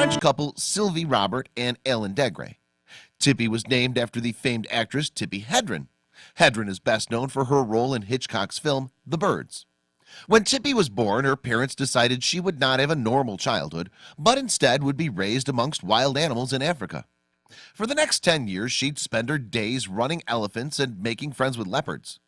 French couple Sylvie Robert and Ellen Degré. Tippi was named after the famed actress Tippi Hedren. Hedren is best known for her role in Hitchcock's film The Birds. When Tippi was born, her parents decided she would not have a normal childhood, but instead would be raised amongst wild animals in Africa. For the next 10 years, she'd spend her days running elephants and making friends with leopards.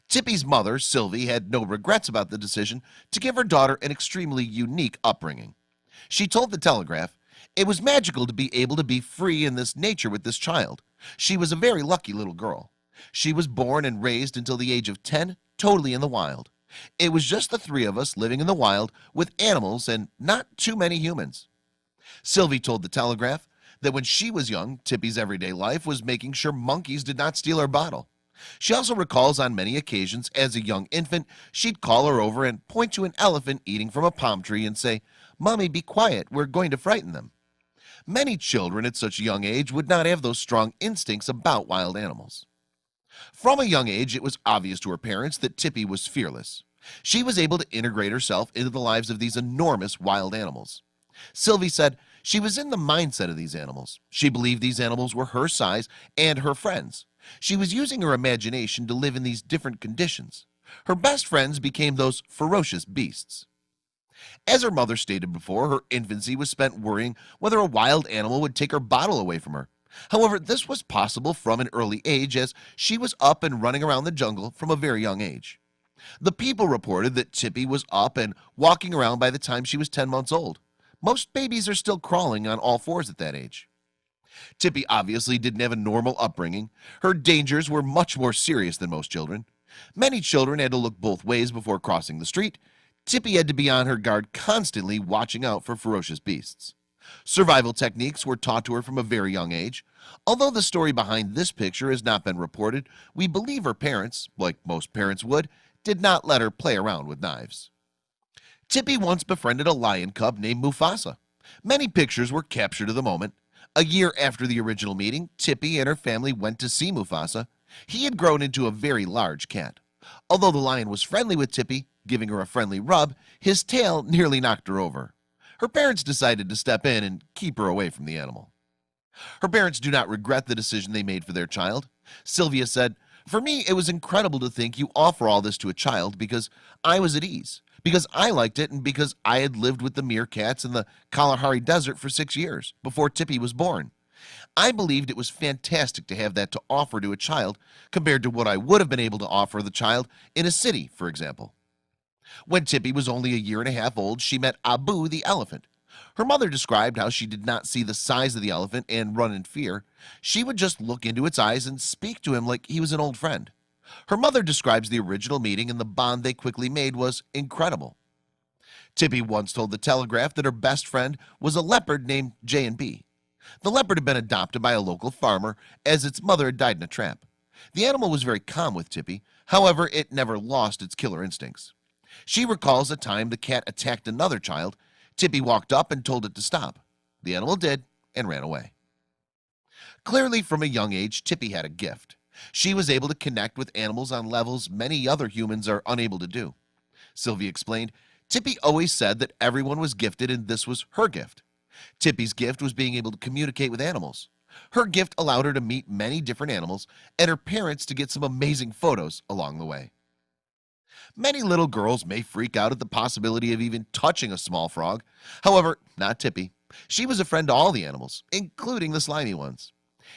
Tippi's mother, Sylvie, had no regrets about the decision to give her daughter an extremely unique upbringing. She told the Telegraph, "It was magical to be able to be free in this nature with this child. She was a very lucky little girl. She was born and raised until the age of 10, totally in the wild. It was just the three of us living in the wild with animals and not too many humans." Sylvie told the Telegraph that when she was young, Tippi's everyday life was making sure monkeys did not steal her bottle. She also recalls on many occasions as a young infant, she'd call her over and point to an elephant eating from a palm tree and say, "Mommy, be quiet, we're going to frighten them." Many children at such a young age would not have those strong instincts about wild animals. From a young age, it was obvious to her parents that Tippi was fearless. She was able to integrate herself into the lives of these enormous wild animals. Sylvie said she was in the mindset of these animals. She believed these animals were her size and her friends. She was using her imagination to live in these different conditions. Her best friends became those ferocious beasts. As her mother stated before, her infancy was spent worrying whether a wild animal would take her bottle away from her. However, this was possible from an early age as she was up and running around the jungle from a very young age. The People reported that Tippi was up and walking around by the time she was 10 months old. Most babies are still crawling on all fours at that age. Tippi obviously didn't have a normal upbringing. Her dangers were much more serious than most children. Many children had to look both ways before crossing the street. Tippi had to be on her guard constantly, watching out for ferocious beasts. Survival techniques were taught to her from a very young age. Although the story behind this picture has not been reported, we believe her parents, like most parents would, did not let her play around with knives. Tippi once befriended a lion cub named Mufasa. Many pictures were captured of the moment. A year after the original meeting, Tippi and her family went to see Mufasa. He had grown into a very large cat. Although the lion was friendly with Tippi, giving her a friendly rub, his tail nearly knocked her over. Her parents decided to step in and keep her away from the animal. Her parents do not regret the decision they made for their child. Sylvia said, "For me, it was incredible to think you offer all this to a child because I was at ease, because I liked it, and because I had lived with the meerkats in the Kalahari Desert for 6 years before Tippi was born. I believed it was fantastic to have that to offer to a child compared to what I would have been able to offer the child in a city, for example." When Tippi was only a year and a half old, she met Abu the elephant. Her mother described how she did not see the size of the elephant and run in fear. She would just look into its eyes and speak to him like he was an old friend. Her mother describes the original meeting, and the bond they quickly made was incredible. Tippi once told the Telegraph that her best friend was a leopard named J&B. The leopard had been adopted by a local farmer as its mother had died in a trap. The animal was very calm with Tippi. However, it never lost its killer instincts. She recalls a time the cat attacked another child. Tippi walked up and told it to stop. The animal did and ran away. Clearly, from a young age, Tippi had a gift. She was able to connect with animals on levels many other humans are unable to do. Sylvie explained, "Tippi always said that everyone was gifted and this was her gift. Tippi's gift was being able to communicate with animals. Her gift allowed her to meet many different animals and her parents to get some amazing photos along the way." Many little girls may freak out at the possibility of even touching a small frog. However, not Tippi. She was a friend to all the animals, including the slimy ones.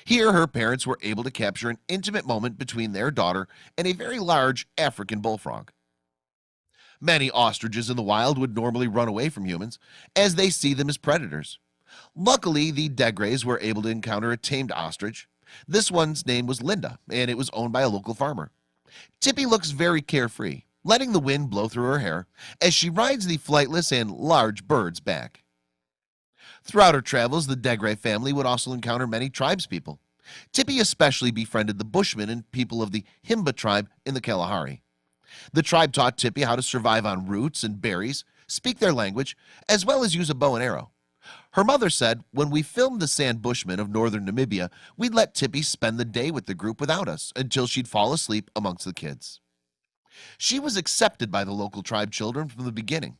Here, her parents were able to capture an intimate moment between their daughter and a very large African bullfrog. Many ostriches in the wild would normally run away from humans as they see them as predators. Luckily, the Degrés were able to encounter a tamed ostrich. This one's name was Linda, and it was owned by a local farmer. Tippi looks very carefree, letting the wind blow through her hair as she rides the flightless and large birds back. Throughout her travels, the Degré family would also encounter many tribespeople. Tippi especially befriended the Bushmen and people of the Himba tribe in the Kalahari. The tribe taught Tippi how to survive on roots and berries, speak their language, as well as use a bow and arrow. Her mother said, "When we filmed the Sand Bushmen of northern Namibia, we'd let Tippi spend the day with the group without us until she'd fall asleep amongst the kids." She was accepted by the local tribe children from the beginning.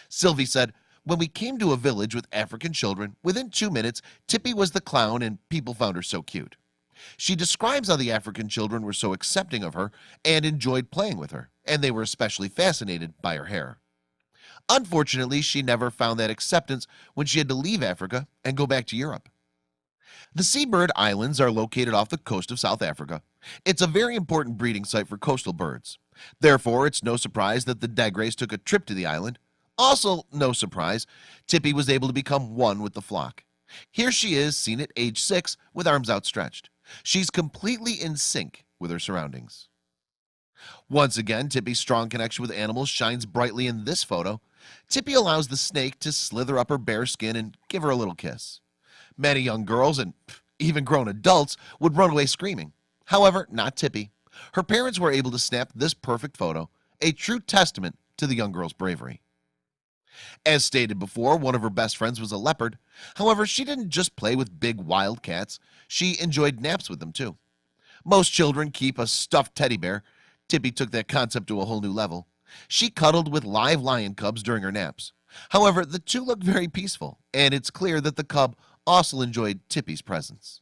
Sylvie said, When we came to a village with African children, within 2 minutes, Tippy was the clown and people found her so cute. She describes how the African children were so accepting of her and enjoyed playing with her, and they were especially fascinated by her hair. Unfortunately, she never found that acceptance when she had to leave Africa and go back to Europe. The Seabird Islands are located off the coast of South Africa. It's a very important breeding site for coastal birds. Therefore, it's no surprise that the Degres took a trip to the island. Also, no surprise, Tippy was able to become one with the flock. Here she is, seen at age 6, with arms outstretched. She's completely in sync with her surroundings. Once again, Tippy's strong connection with animals shines brightly in this photo. Tippy allows the snake to slither up her bare skin and give her a little kiss. Many young girls and even grown adults would run away screaming. However, not Tippy. Her parents were able to snap this perfect photo, a true testament to the young girl's bravery. As stated before, one of her best friends was a leopard. However, she didn't just play with big wild cats, she enjoyed naps with them too. Most children keep a stuffed teddy bear. Tippy took that concept to a whole new level. She cuddled with live lion cubs during her naps. However, the two look very peaceful, and it's clear that the cub also enjoyed Tippy's presence.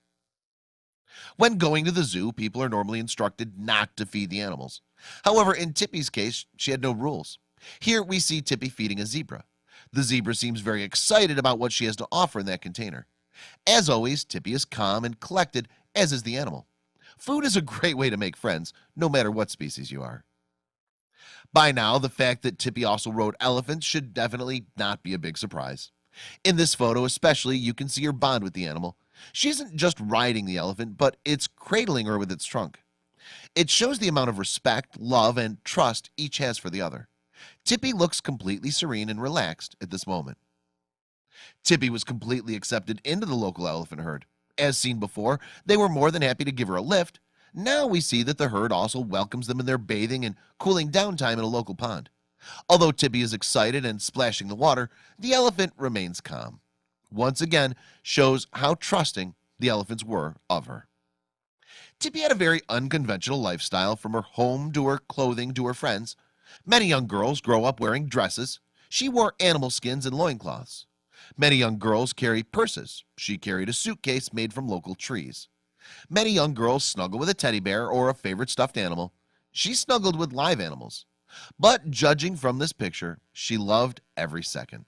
When going to the zoo, people are normally instructed not to feed the animals. However, in Tippy's case, she had no rules. Here we see Tippy feeding a zebra. The zebra seems very excited about what she has to offer in that container. As always, Tippy is calm and collected, as is the animal. Food is a great way to make friends, no matter what species you are. By now, the fact that Tippy also rode elephants should definitely not be a big surprise. In this photo especially, you can see her bond with the animal. She isn't just riding the elephant, but it's cradling her with its trunk. It shows the amount of respect, love, and trust each has for the other. Tippy looks completely serene and relaxed at this moment. Tippy was completely accepted into the local elephant herd. As seen before, they were more than happy to give her a lift. Now we see that the herd also welcomes them in their bathing and cooling down time in a local pond. Although Tippy is excited and splashing the water, the elephant remains calm. Once again, shows how trusting the elephants were of her. Tippy had a very unconventional lifestyle, from her home to her clothing to her friends. Many young girls grow up wearing dresses. She wore animal skins and loincloths. Many young girls carry purses. She carried a suitcase made from local trees. Many young girls snuggle with a teddy bear or a favorite stuffed animal. She snuggled with live animals. But judging from this picture, she loved every second.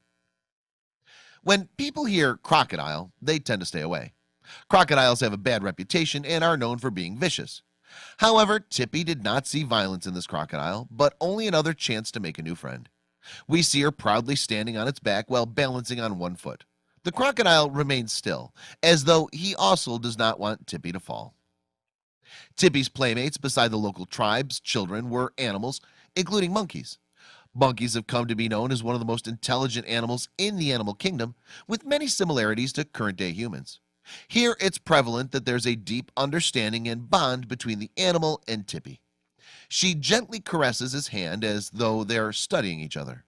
When people hear crocodile, they tend to stay away. Crocodiles have a bad reputation and are known for being vicious. However, Tippy did not see violence in this crocodile, but only another chance to make a new friend. We see her proudly standing on its back while balancing on one foot. The crocodile remains still, as though he also does not want Tippy to fall. Tippy's playmates beside the local tribe's children were animals, including monkeys. Monkeys have come to be known as one of the most intelligent animals in the animal kingdom, with many similarities to current-day humans. Here it's prevalent that there's a deep understanding and bond between the animal and Tippy. She gently caresses his hand as though they're studying each other.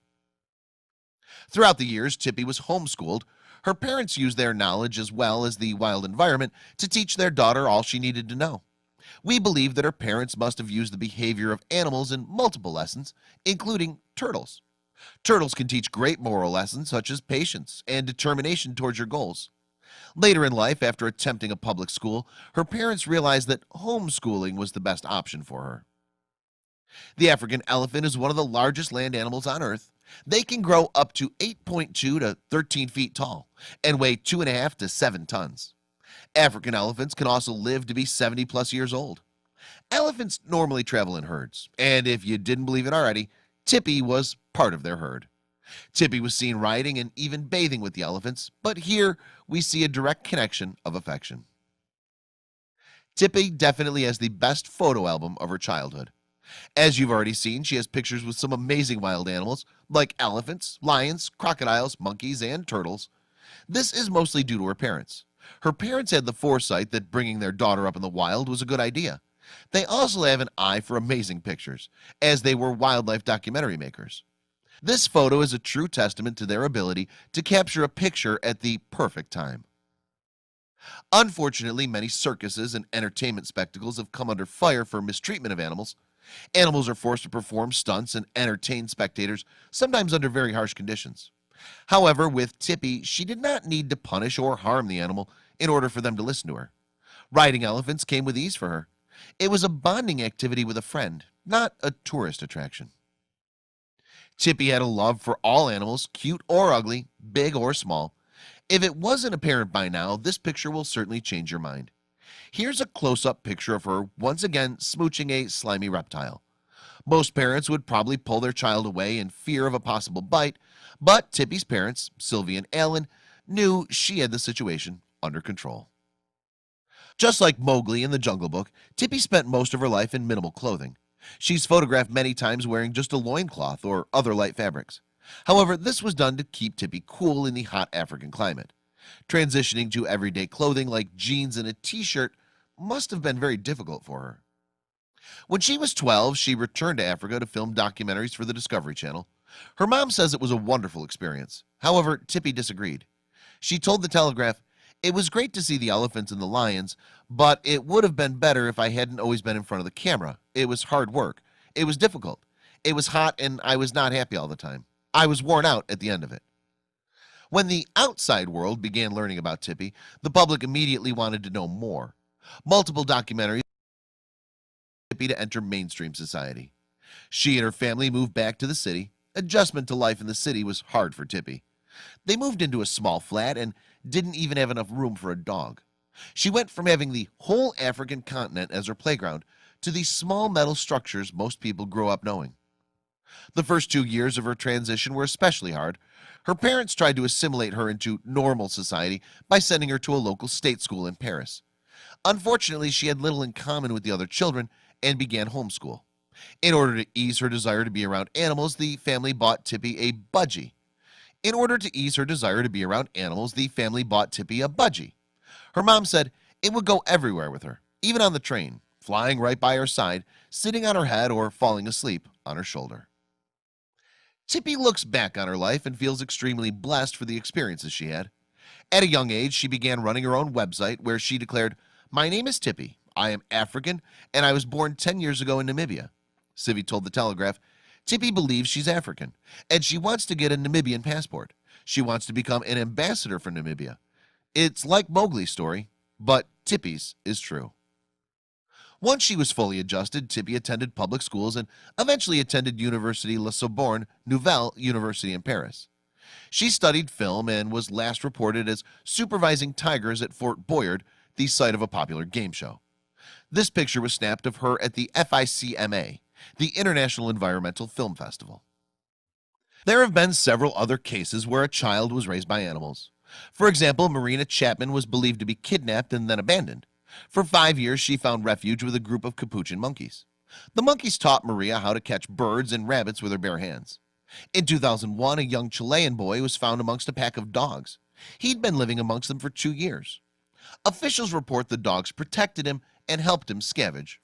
Throughout the years, Tippy was homeschooled. Her parents used their knowledge as well as the wild environment to teach their daughter all she needed to know. We believe that her parents must have used the behavior of animals in multiple lessons, including turtles. Turtles can teach great moral lessons such as patience and determination towards your goals. Later in life, after attempting a public school, her parents realized that homeschooling was the best option for her. The African elephant is one of the largest land animals on Earth. They can grow up to 8.2 to 13 feet tall and weigh 2.5 to 7 tons. African elephants can also live to be 70 plus years old. Elephants normally travel in herds, and if you didn't believe it already, Tippy was part of their herd. Tippy was seen riding and even bathing with the elephants, but here we see a direct connection of affection. Tippy definitely has the best photo album of her childhood. As you've already seen, she has pictures with some amazing wild animals like elephants, lions, crocodiles, monkeys, and turtles. This is mostly due to her parents. Her parents had the foresight that bringing their daughter up in the wild was a good idea. They also have an eye for amazing pictures, as they were wildlife documentary makers. This photo is a true testament to their ability to capture a picture at the perfect time. Unfortunately, many circuses and entertainment spectacles have come under fire for mistreatment of animals. Animals are forced to perform stunts and entertain spectators, sometimes under very harsh conditions. However, with Tippy, she did not need to punish or harm the animal in order for them to listen to her. Riding elephants came with ease for her. It was a bonding activity with a friend, not a tourist attraction. Tippy had a love for all animals, cute or ugly, big or small. If it wasn't apparent by now, this picture will certainly change your mind. Here's a close-up picture of her once again smooching a slimy reptile. Most parents would probably pull their child away in fear of a possible bite, but Tippy's parents, Sylvie and Alan, knew she had the situation under control. Just like Mowgli in the Jungle Book, Tippy spent most of her life in minimal clothing. She's photographed many times wearing just a loincloth or other light fabrics. However, this was done to keep Tippy cool in the hot African climate. Transitioning to everyday clothing like jeans and a t-shirt must have been very difficult for her. When she was 12, she returned to Africa to film documentaries for the Discovery Channel. Her mom says it was a wonderful experience. However, Tippy disagreed. She told the Telegraph, "It was great to see the elephants and the lions, but it would have been better if I hadn't always been in front of the camera. It was hard work. It was difficult. It was hot and I was not happy all the time. I was worn out at the end of it." When the outside world began learning about Tippy, the public immediately wanted to know more. Multiple documentaries Tippy to enter mainstream society. She and her family moved back to the city. Adjustment to life in the city was hard for Tippy. They moved into a small flat and didn't even have enough room for a dog. She went from having the whole African continent as her playground to these small metal structures most people grow up knowing. The first 2 years of her transition were especially hard. Her parents tried to assimilate her into normal society by sending her to a local state school in Paris. Unfortunately, she had little in common with the other children and began homeschool. In order to ease her desire to be around animals, the family bought Tippy a budgie. Her mom said it would go everywhere with her, even on the train, flying right by her side, sitting on her head, or falling asleep on her shoulder. Tippy looks back on her life and feels extremely blessed for the experiences she had. At a young age, she began running her own website where she declared, "My name is Tippy. I am African, and I was born 10 years ago in Namibia." Sylvie told the Telegraph, "Tippy believes she's African, and she wants to get a Namibian passport. She wants to become an ambassador for Namibia. It's like Mowgli's story, but Tippy's is true." Once she was fully adjusted, Tippy attended public schools and eventually attended Université La Sorbonne Nouvelle University in Paris. She studied film and was last reported as supervising tigers at Fort Boyard, the site of a popular game show. This picture was snapped of her at the FICMA, the International Environmental Film Festival. There have been several other cases where a child was raised by animals. For example, Marina Chapman was believed to be kidnapped and then abandoned. For 5 years, she found refuge with a group of capuchin monkeys. The monkeys taught Maria how to catch birds and rabbits with her bare hands. In 2001, a young Chilean boy was found amongst a pack of dogs. He'd been living amongst them for 2 years. Officials report the dogs protected him and helped him scavenge.